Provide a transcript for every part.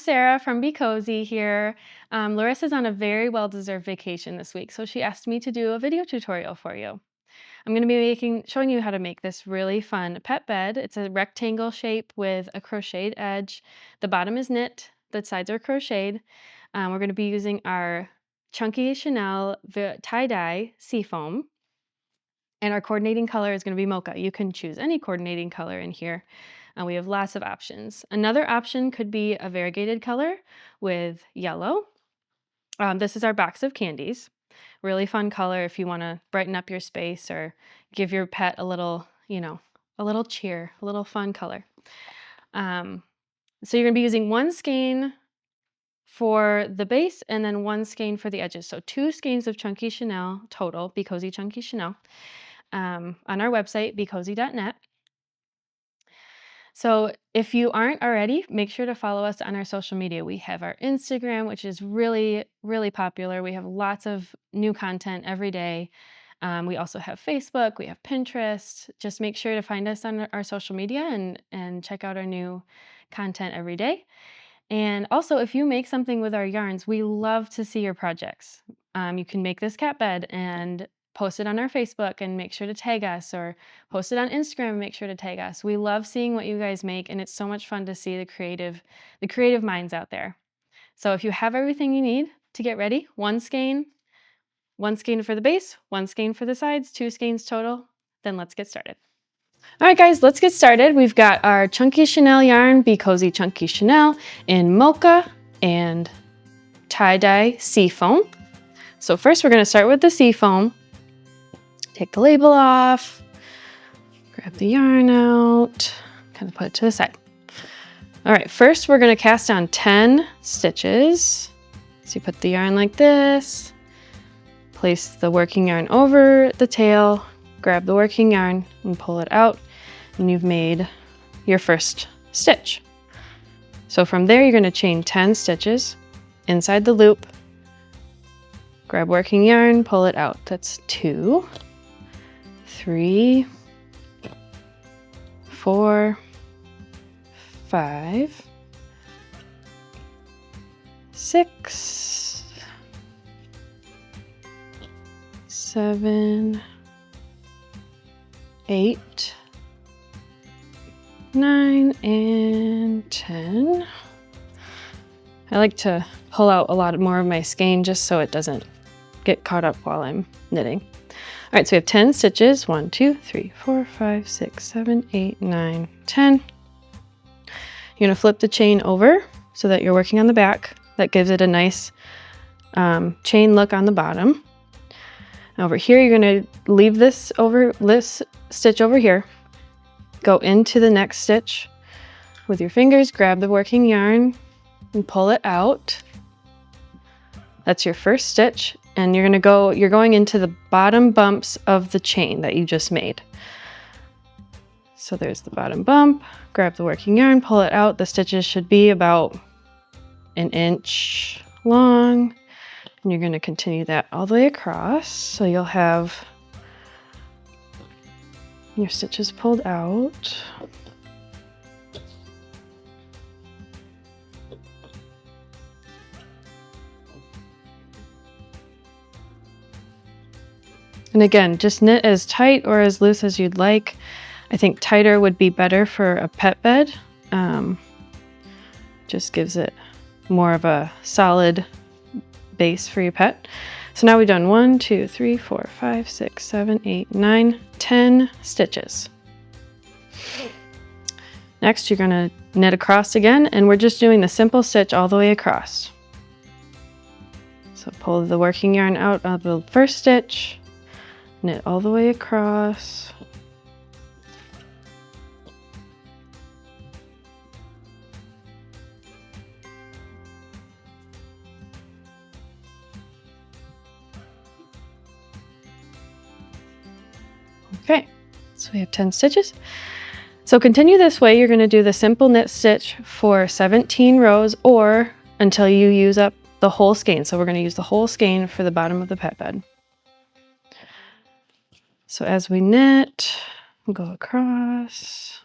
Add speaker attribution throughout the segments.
Speaker 1: Sarah from BeCozi here. Larissa's on a very well-deserved vacation this week, so she asked me to do a video tutorial for you. I'm going to be showing you how to make this really fun pet bed. It's a rectangle shape with a crocheted edge. The bottom is knit, the sides are crocheted. We're going to be using our chunky chenille tie-dye seafoam, and our coordinating color is going to be mocha. You can choose any coordinating color in here. We have lots of options. Another option could be a variegated color with yellow. This is our box of candies. Really fun color if you want to brighten up your space or give your pet a little, a little cheer, a little fun color. So you're going to be using one skein for the base and then one skein for the edges. So 2 skeins of chunky chenille total, BeCozi chunky chenille, on our website, becozi.net. So if you aren't already, make sure to follow us on our social media. We have our Instagram, which is really, really popular. We have lots of new content every day. We also have Facebook, we have Pinterest. Just make sure to find us on our social media and check out our new content every day. And also, if you make something with our yarns, we love to see your projects. You can make this cat bed and post it on our Facebook and make sure to tag us, or post it on Instagram and make sure to tag us. We love seeing what you guys make, and it's so much fun to see the creative minds out there. So if you have everything you need to get ready, one skein for the base, one skein for the sides, 2 skeins total, then let's get started. All right, guys, let's get started. We've got our chunky chenille yarn, BeCozi chunky chenille in mocha and tie-dye seafoam. So first we're going to start with the seafoam. Take the label off, grab the yarn out, kind of put it to the side. All right, first we're going to cast on 10 stitches. So you put the yarn like this, place the working yarn over the tail, grab the working yarn and pull it out, and you've made your first stitch. So from there, you're going to chain 10 stitches inside the loop, grab working yarn, pull it out. That's 2, 3, 4, 5, 6, 7, 8, 9, and 10. I like to pull out a lot more of my skein just so it doesn't get caught up while I'm knitting. All right, so we have 10 stitches. 1, 2, 3, 4, 5, 6, 7, 8, 9, 10. You're gonna flip the chain over so that you're working on the back. That gives it a nice chain look on the bottom. Over here, you're gonna leave this stitch over here, go into the next stitch with your fingers, grab the working yarn and pull it out. That's your first stitch, and you're going into the bottom bumps of the chain that you just made. So there's the bottom bump, grab the working yarn, pull it out. The stitches should be about 1 inch long. And you're going to continue that all the way across. So you'll have your stitches pulled out. And again, just knit as tight or as loose as you'd like. I think tighter would be better for a pet bed. Just gives it more of a solid base for your pet. So now we've done 1, 2, 3, 4, 5, 6, 7, 8, 9, 10 stitches. Next, you're going to knit across again, and we're just doing the simple stitch all the way across. So pull the working yarn out of the first stitch, knit all the way across. Okay, so we have 10 stitches. So continue this way. You're going to do the simple knit stitch for 17 rows or until you use up the whole skein. So we're going to use the whole skein for the bottom of the pet bed. So as we knit, we'll go across,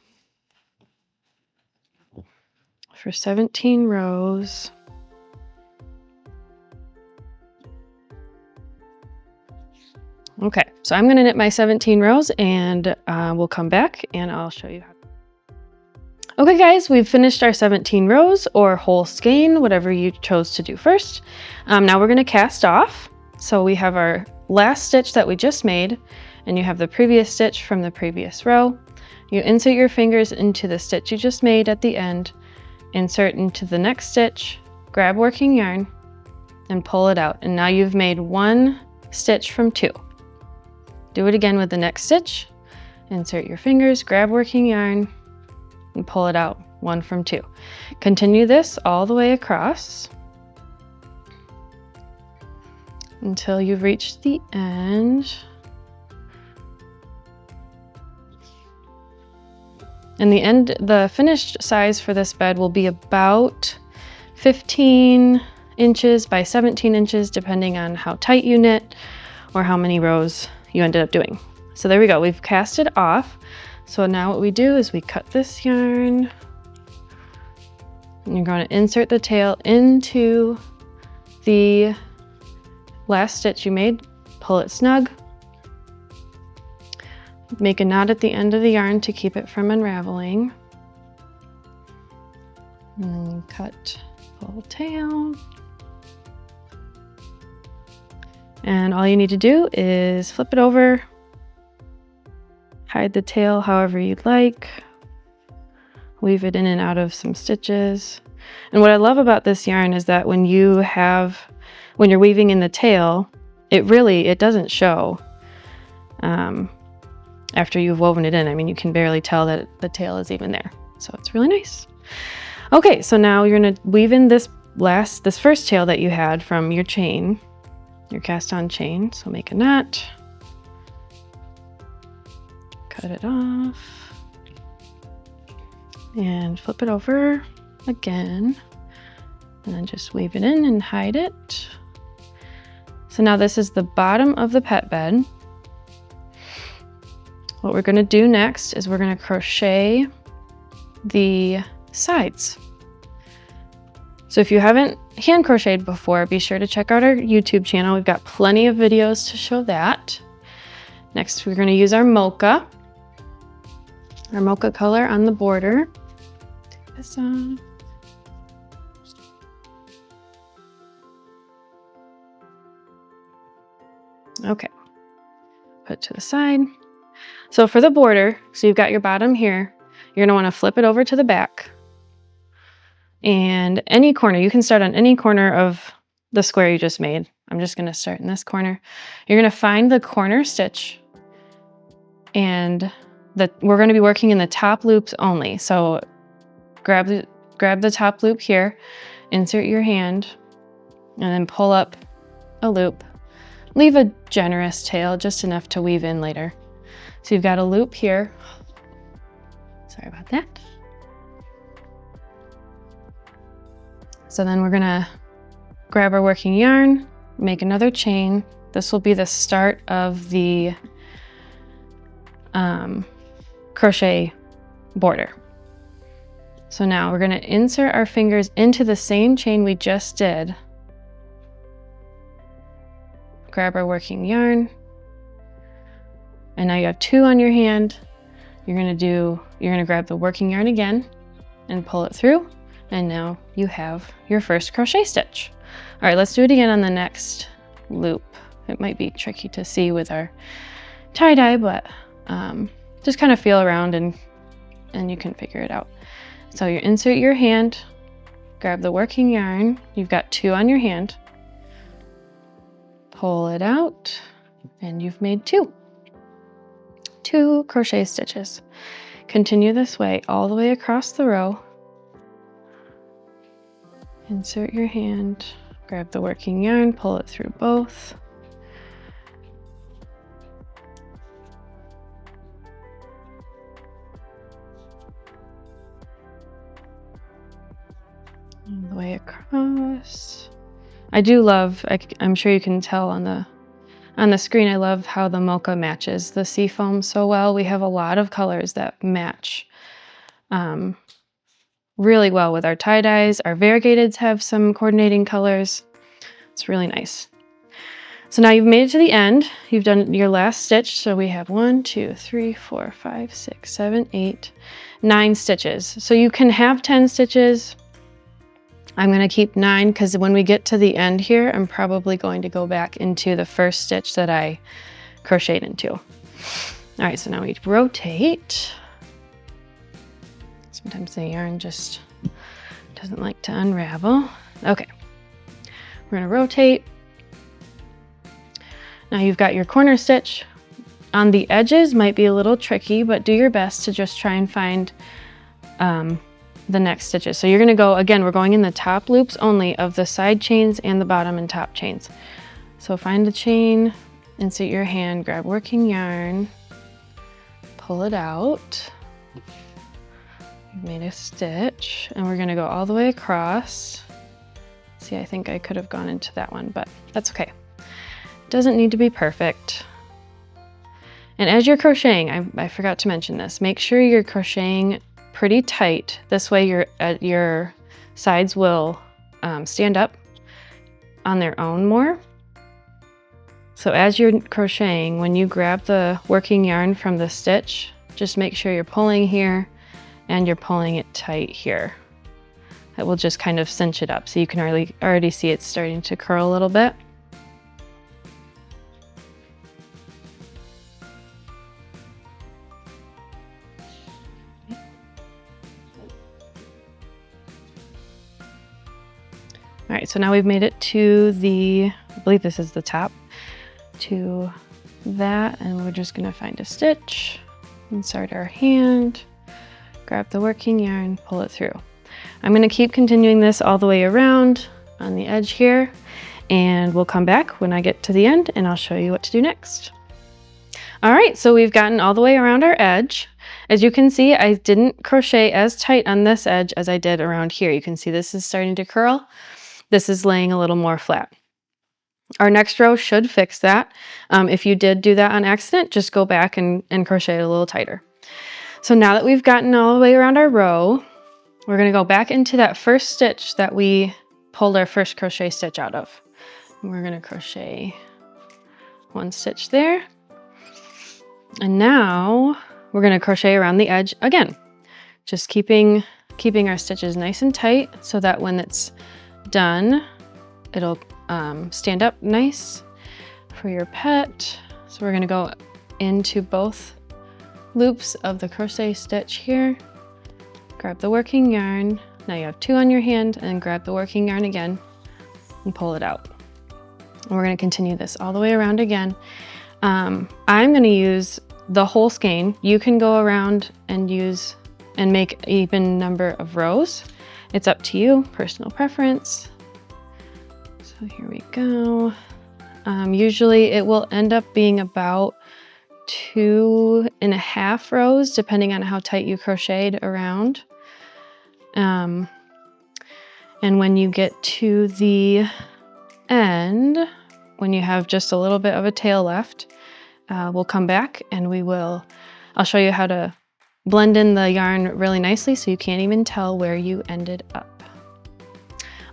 Speaker 1: for 17 rows. Okay, so I'm gonna knit my 17 rows and we'll come back and I'll show you how. Okay guys, we've finished our 17 rows or whole skein, whatever you chose to do first. Now we're gonna cast off. So we have our last stitch that we just made and you have the previous stitch from the previous row. You insert your fingers into the stitch you just made at the end, insert into the next stitch, grab working yarn and pull it out. And now you've made one stitch from two. Do it again with the next stitch, insert your fingers, grab working yarn and pull it out, one from two. Continue this all the way across until you've reached the end. And the finished size for this bed will be about 15 inches by 17 inches, depending on how tight you knit or how many rows you ended up doing. So there we go, we've cast it off. So now what we do is we cut this yarn and you're going to insert the tail into the last stitch you made, pull it snug, make a knot at the end of the yarn to keep it from unraveling, and then cut, pull the tail. And all you need to do is flip it over, hide the tail however you'd like, weave it in and out of some stitches. And what I love about this yarn is that when you're weaving in the tail, it doesn't show after you've woven it in. I mean, you can barely tell that the tail is even there. So it's really nice. Okay, so now you're gonna weave in this first tail that you had from your chain, your cast on chain. So make a knot, cut it off, and flip it over again, and then just weave it in and hide it. So now this is the bottom of the pet bed. What we're gonna do next is we're gonna crochet the sides. So if you haven't hand crocheted before, be sure to check out our YouTube channel. We've got plenty of videos to show that. Next, we're gonna use our mocha color on the border. Take this off. Okay, put it to the side. So for the border, so you've got your bottom here, you're gonna wanna flip it over to the back. And any corner, you can start on any corner of the square you just made. I'm just gonna start in this corner. You're gonna find the corner stitch and we're gonna be working in the top loops only. So grab the top loop here, insert your hand, and then pull up a loop. Leave a generous tail, just enough to weave in later. So you've got a loop here. Sorry about that. So then we're gonna grab our working yarn, make another chain. This will be the start of the crochet border. So now we're gonna insert our fingers into the same chain we just did. Grab our working yarn. And now you have two on your hand. You're gonna grab the working yarn again and pull it through. And now you have your first crochet stitch. All right, let's do it again on the next loop. It might be tricky to see with our tie-dye, but just kind of feel around and you can figure it out. So you insert your hand, grab the working yarn. You've got two on your hand. Pull it out, and you've made two crochet stitches. Continue this way all the way across the row. Insert your hand, grab the working yarn, pull it through both. All the way across. I do love, I'm sure you can tell on the screen, I love how the mocha matches the seafoam so well. We have a lot of colors that match really well with our tie-dyes. Our variegateds have some coordinating colors. It's really nice. So now you've made it to the end. You've done your last stitch. So we have 1, 2, 3, 4, 5, 6, 7, 8, 9 stitches. So you can have 10 stitches. I'm going to keep 9 because when we get to the end here, I'm probably going to go back into the first stitch that I crocheted into. All right, so now we rotate. Sometimes the yarn just doesn't like to unravel. Okay, we're going to rotate. Now you've got your corner stitch. On the edges might be a little tricky, but do your best to just try and find the next stitches. So you're gonna go, again, we're going in the top loops only of the side chains and the bottom and top chains. So find the chain, insert your hand, grab working yarn, pull it out. You've made a stitch, and we're gonna go all the way across. See, I think I could have gone into that one, but that's okay. Doesn't need to be perfect. And as you're crocheting, I forgot to mention this, make sure you're crocheting pretty tight. This way your sides will stand up on their own more. So as you're crocheting, when you grab the working yarn from the stitch, just make sure you're pulling here and you're pulling it tight here. That will just kind of cinch it up. So you can already see it's starting to curl a little bit. All right, so now we've made it to the, I believe this is the top, to that, and we're just gonna find a stitch, insert our hand, grab the working yarn, pull it through. I'm gonna keep continuing this all the way around on the edge here, and we'll come back when I get to the end and I'll show you what to do next. All right, so we've gotten all the way around our edge. As you can see, I didn't crochet as tight on this edge as I did around here. You can see this is starting to curl. This is laying a little more flat. Our next row should fix that. If you did do that on accident, just go back and crochet it a little tighter. So now that we've gotten all the way around our row, we're gonna go back into that first stitch that we pulled our first crochet stitch out of. And we're gonna crochet 1 stitch there. And now we're gonna crochet around the edge again, just keeping our stitches nice and tight so that when it's done, it'll stand up nice for your pet. So we're gonna go into both loops of the crochet stitch here, grab the working yarn. Now you have 2 on your hand, and grab the working yarn again and pull it out. And we're gonna continue this all the way around again. I'm gonna use the whole skein. You can go around and make an even number of rows. It's up to you, personal preference. So here we go. Usually it will end up being about 2.5 rows, depending on how tight you crocheted around. And when you get to the end, when you have just a little bit of a tail left, we'll come back and I'll show you how to blend in the yarn really nicely so you can't even tell where you ended up.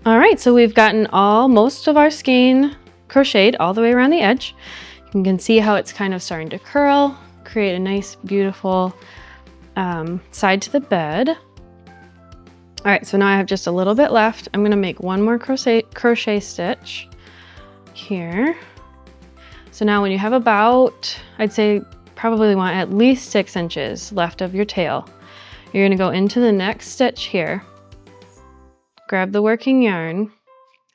Speaker 1: All right, so we've gotten most of our skein crocheted all the way around the edge. You can see how it's kind of starting to curl, create a nice, beautiful side to the bed. All right, so now I have just a little bit left. I'm gonna make 1 more crochet stitch here. So now when you have about, I'd say probably want at least 6 inches left of your tail, you're gonna go into the next stitch here, grab the working yarn.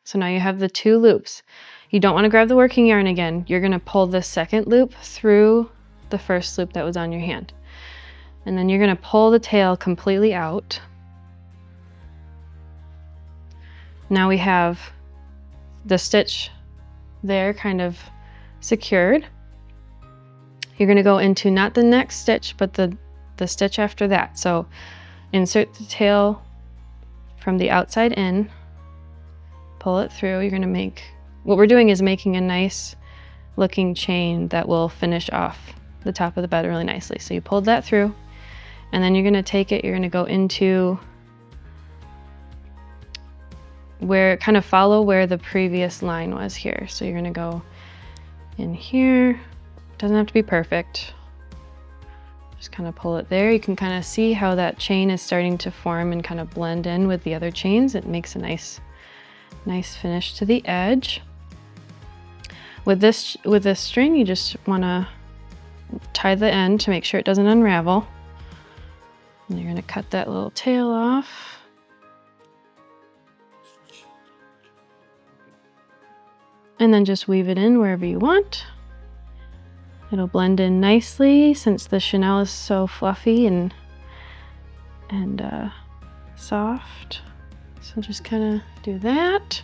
Speaker 1: So now you have the 2 loops. You don't wanna grab the working yarn again. You're gonna pull the second loop through the first loop that was on your hand. And then you're gonna pull the tail completely out. Now we have the stitch there kind of secured. You're gonna go into not the next stitch, but the stitch after that. So insert the tail from the outside in, pull it through. You're gonna what we're doing is making a nice looking chain that will finish off the top of the bed really nicely. So you pulled that through, and then you're gonna take it, you're gonna go into where, kind of follow where the previous line was here. So you're gonna go in here. Doesn't have to be perfect. Just kind of pull it there. You can kind of see how that chain is starting to form and kind of blend in with the other chains. It makes a nice finish to the edge. With this string, you just want to tie the end to make sure it doesn't unravel. And you're going to cut that little tail off. And then just weave it in wherever you want. It'll blend in nicely since the chenille is so fluffy and soft. So just kind of do that.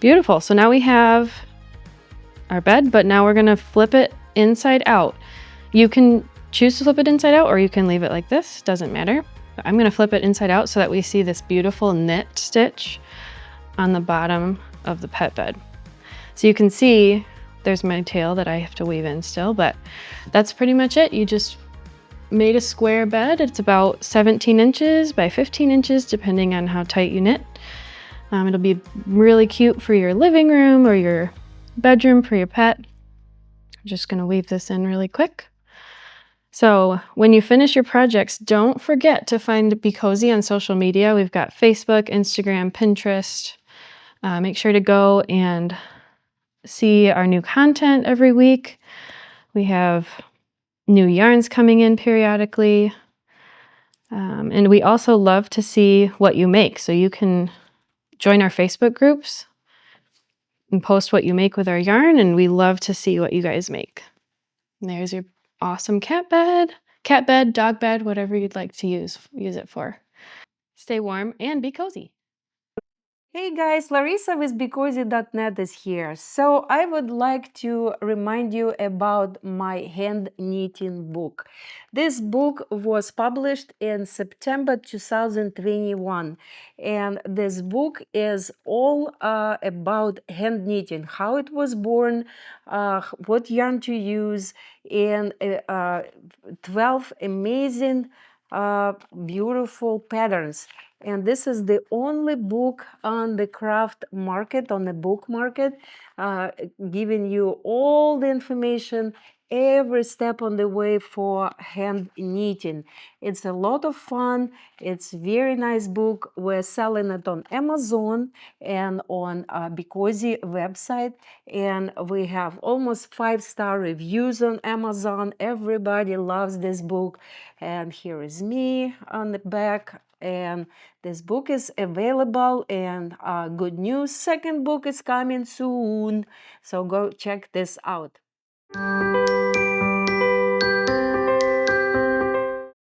Speaker 1: Beautiful. So now we have our bed, but now we're going to flip it inside out. You can choose to flip it inside out or you can leave it like this, doesn't matter. But I'm going to flip it inside out so that we see this beautiful knit stitch on the bottom of the pet bed. So you can see there's my tail that I have to weave in still, but that's pretty much it. You just made a square bed. It's about 17 inches by 15 inches, depending on how tight you knit. It'll be really cute for your living room or your bedroom for your pet. I'm just gonna weave this in really quick. So when you finish your projects, don't forget to find BeCozi on social media. We've got Facebook, Instagram, Pinterest. Make sure to go and see our new content every week. We have new yarns coming in periodically. And we also love to see what you make. So you can join our Facebook groups and post what you make with our yarn, and we love to see what you guys make. And there's your awesome cat bed, dog bed, whatever you'd like to use it for. Stay warm and be cozy.
Speaker 2: Hey guys, Larissa with BeCozi.net is here. So I would like to remind you about my hand knitting book. This book was published in September 2021, and this book is all about hand knitting, how it was born, what yarn to use, and 12 amazing beautiful patterns. And this is the only book on the craft market, on the book market, giving you all the information every step on the way for hand knitting. It's a lot of fun. It's a very nice book. We're selling it on Amazon and on BeCozi website, and we have almost 5-star reviews on Amazon. Everybody loves this book. And here is me on the back. And this book is available, and good news, second book is coming soon. So go check this out.